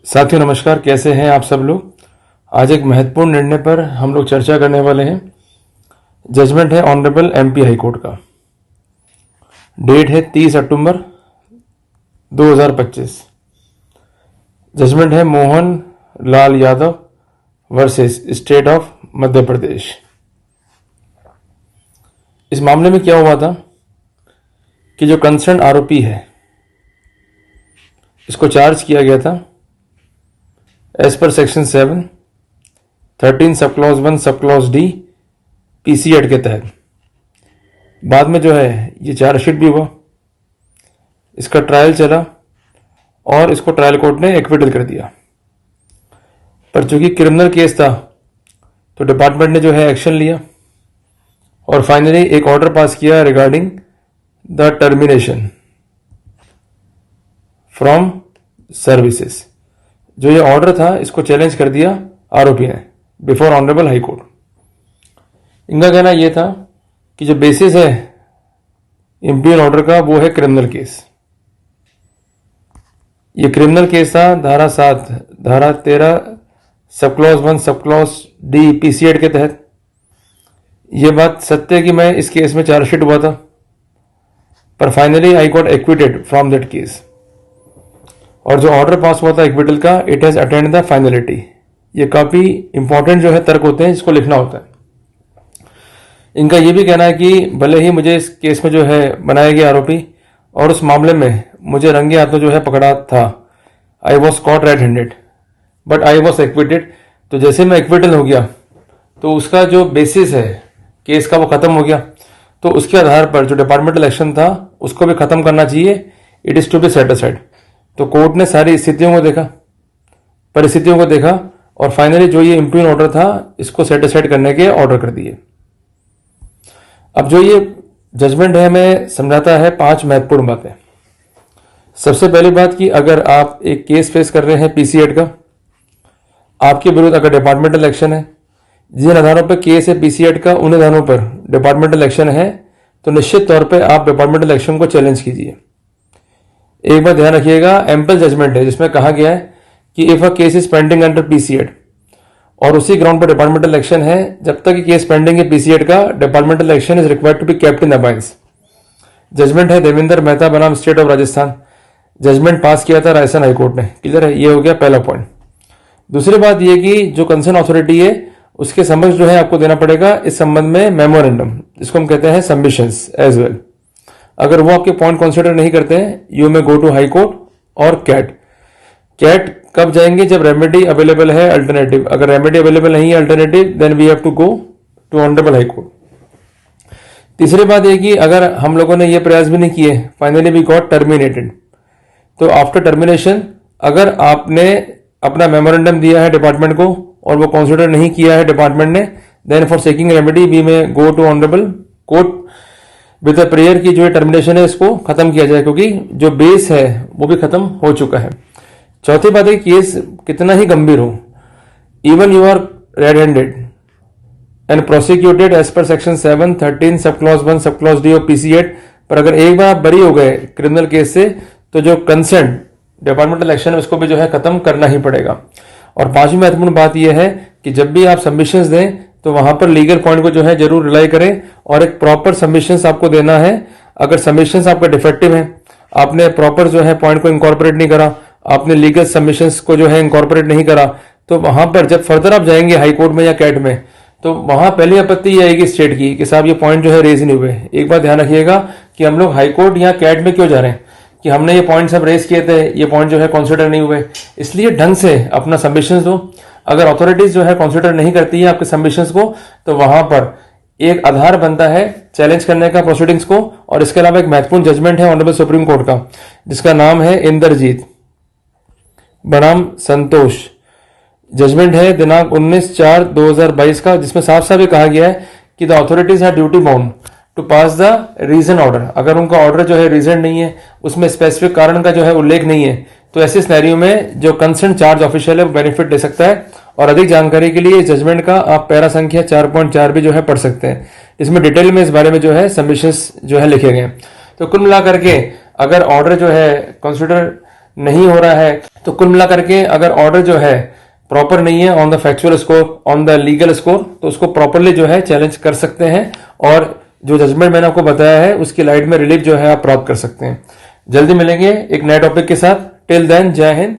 साथियों नमस्कार, कैसे हैं आप सब लोग। आज एक महत्वपूर्ण निर्णय पर हम लोग चर्चा करने वाले हैं। जजमेंट है ऑनरेबल एमपी हाई कोर्ट का। डेट है 30 अक्टूबर 2025। जजमेंट है Mohan Lal Yadav versus state of Madhya Pradesh. इस मामले में क्या हुआ था कि जो कंसर्न आरोपी है इसको चार्ज किया गया था as per section 7 13 sub clause 1 sub clause D PC act के तहत। बाद में जो है ये चार्जशीट भी हुआ, इसका ट्रायल चला और इसको ट्रायल कोर्ट ने एक्विटल कर दिया। पर चूंकि क्रिमिनल केस था तो डिपार्टमेंट ने जो है एक्शन लिया और फाइनली एक ऑर्डर पास किया regarding the termination from services. जो ये ऑर्डर था इसको चैलेंज कर दिया आरोपी ने बिफोर ऑनरेबल हाई कोर्ट। इनका कहना यह था कि जो बेसिस है इंपीरियल ऑर्डर का वो है क्रिमिनल केस। ये क्रिमिनल केस था धारा 7 धारा 13 sub clause 1 sub clause D PC act के तहत। ये बात सत्य है कि मैं इस केस में चार्जशीट हुआ था, पर finally I got acquitted from that case. और जो ऑर्डर पास हुआ था एक्विटल का, it has attend the finality. ये काफी इंपॉर्टेंट जो है तर्क होते हैं जिसको लिखना होता है। इनका ये भी कहना है कि भले ही मुझे इस केस में जो है बनाया गया आरोपी और उस मामले में मुझे रंगे हाथों जो है पकड़ा था, I was caught red handed but I was acquitted. तो जैसे मैं एक्विटल हो गया तो उसका जो बेसिस है केस का वो खत्म हो गया। तो उसके आधार पर जो डिपार्टमेंटल एक्शन था उसको भी खत्म करना चाहिए। It is to be set aside. तो कोर्ट ने सारी स्थितियों को देखा, परिस्थितियों को देखा और फाइनली जो ये इंपीरियल ऑर्डर था इसको सेट असाइड करने के ऑर्डर कर दिए। अब जो ये जजमेंट है हमें समझाता है 5 महत्वपूर्ण बातें। सबसे पहली बात कि अगर आप एक केस फेस कर रहे हैं पीसी एक्ट का, आपके विरुद्ध अगर डिपार्टमेंटल एक्शन है, जिन आधारों पर केस है पीसी एक्ट का उन आधारों पर डिपार्टमेंटल एक्शन है, तो निश्चित तौर पर आप डिपार्टमेंटल एक्शन को चैलेंज कीजिए। एक बात ध्यान रखिएगा, एम्पल जजमेंट है जिसमें कहा गया है कि if a case is pending under PC act और उसी ग्राउंड पर डिपार्टमेंटल एक्शन है, जब तक केस पेंडिंग है पीसी एक्ट का, departmental action is required to be kept in abeyance. Judgment है देवेंद्र मेहता बनाम state of Rajasthan. Judgment pass किया था राजस्थान हाईकोर्ट ने। क्लियर है, ये हो गया पहला पॉइंट। दूसरी बात यह कि जो कंसर्न अथॉरिटी है उसके समक्ष जो है आपको देना पड़ेगा इस संबंध में मेमोरेंडम, जिसको हम कहते हैं सबमिशंस एज वेल। अगर वो आपके पॉइंट कंसीडर नहीं करते हैं, you may go to high court और कैट। कैट कब जाएंगे? जब रेमेडी अवेलेबल है अल्टरनेटिव। अगर रेमेडी अवेलेबल नहीं है alternative, then we have to go to honourable high court. तीसरी बात यह कि अगर हम लोगों ने ये प्रयास भी नहीं किए, फाइनली वी गॉट टर्मिनेटेड, तो आफ्टर टर्मिनेशन अगर आपने अपना मेमोरेंडम दिया है डिपार्टमेंट को और वो कंसीडर नहीं किया है डिपार्टमेंट ने, then for seeking remedy we may go to honourable court with a prayer की जो टर्मिनेशन है इसको खत्म किया जाए, क्योंकि जो बेस है वो भी खत्म हो चुका है। चौथी बात है केस कितना ही गंभीर हो, even you are red handed and prosecuted as per section 7 13 sub clause 1 sub clause D of PC Act, पर अगर एक बार आप बरी हो गए क्रिमिनल केस से, तो जो कंसर्न डिपार्टमेंटल एक्शन है उसको भी जो है खत्म करना ही पड़ेगा। और पांचवी महत्वपूर्ण बात यह है कि जब भी आप सबमिशंस दें तो वहां पर लीगल पॉइंट को जो है जरूर रिलाई करें और एक प्रॉपर सबमिशंस आपको देना है। अगर सबमिशंस आपका डिफेक्टिव है, आपने प्रॉपर जो है पॉइंट को इंकॉर्पोरेट नहीं करा, आपने लीगल सबमिशंस को जो है इंकॉर्पोरेट नहीं करा, तो वहां पर जब फर्दर आप जाएंगे हाई कोर्ट में या कैट में, तो वहां पहली आपत्ति ये आएगी स्टेट की कि साहब ये पॉइंट जो है रेज नहीं हुए। एक बात ध्यान रखिएगा कि हम लोग हाई कोर्ट या कैट में क्यों जा रहे हैं कि हमने ये पॉइंट सब रेज किए थे, ये पॉइंट जो है कंसीडर नहीं हुए। इसलिए ढंग से अपना सबमिशंस दो। अगर अथॉरिटीज जो है कंसीडर नहीं करती है आपके सबमिशंस को, तो वहां पर एक आधार बनता है चैलेंज करने का प्रोसीडिंग्स को। और इसके अलावा एक महत्वपूर्ण जजमेंट है ऑनरेबल सुप्रीम कोर्ट का जिसका नाम है इंद्रजीत बनाम संतोष। जजमेंट है दिनांक 19/4/2022 का, जिसमें साफ साफ ये कहा गया है कि the authorities are duty bound to pass the reason order. अगर उनका ऑर्डर जो है रीजन नहीं है, उसमें स्पेसिफिक कारण का जो है उल्लेख नहीं है, तो ऐसे सिनेरियो में जो कंसर्न चार्ज ऑफिशियल है वो बेनिफिट ले सकता है। और अधिक जानकारी के लिए जजमेंट का आप पैरा संख्या 4.4 भी जो है पढ़ सकते हैं। इसमें डिटेल में इस बारे में जो है सबमिशंस जो है लिखे गए हैं। तो कुल मिलाकर के अगर ऑर्डर जो है कंसिडर नहीं हो रहा है। तो कुल मिलाकर के अगर ऑर्डर जो है प्रॉपर नहीं है on the factual score, on the legal score, तो उसको प्रॉपरली जो है चैलेंज कर सकते हैं और जो जजमेंट मैंने आपको बताया है उसकी लाइट में रिलीफ जो है आप प्राप्त कर सकते हैं। जल्दी मिलेंगे एक नए टॉपिक के साथ। टिल देन, जय हिंद।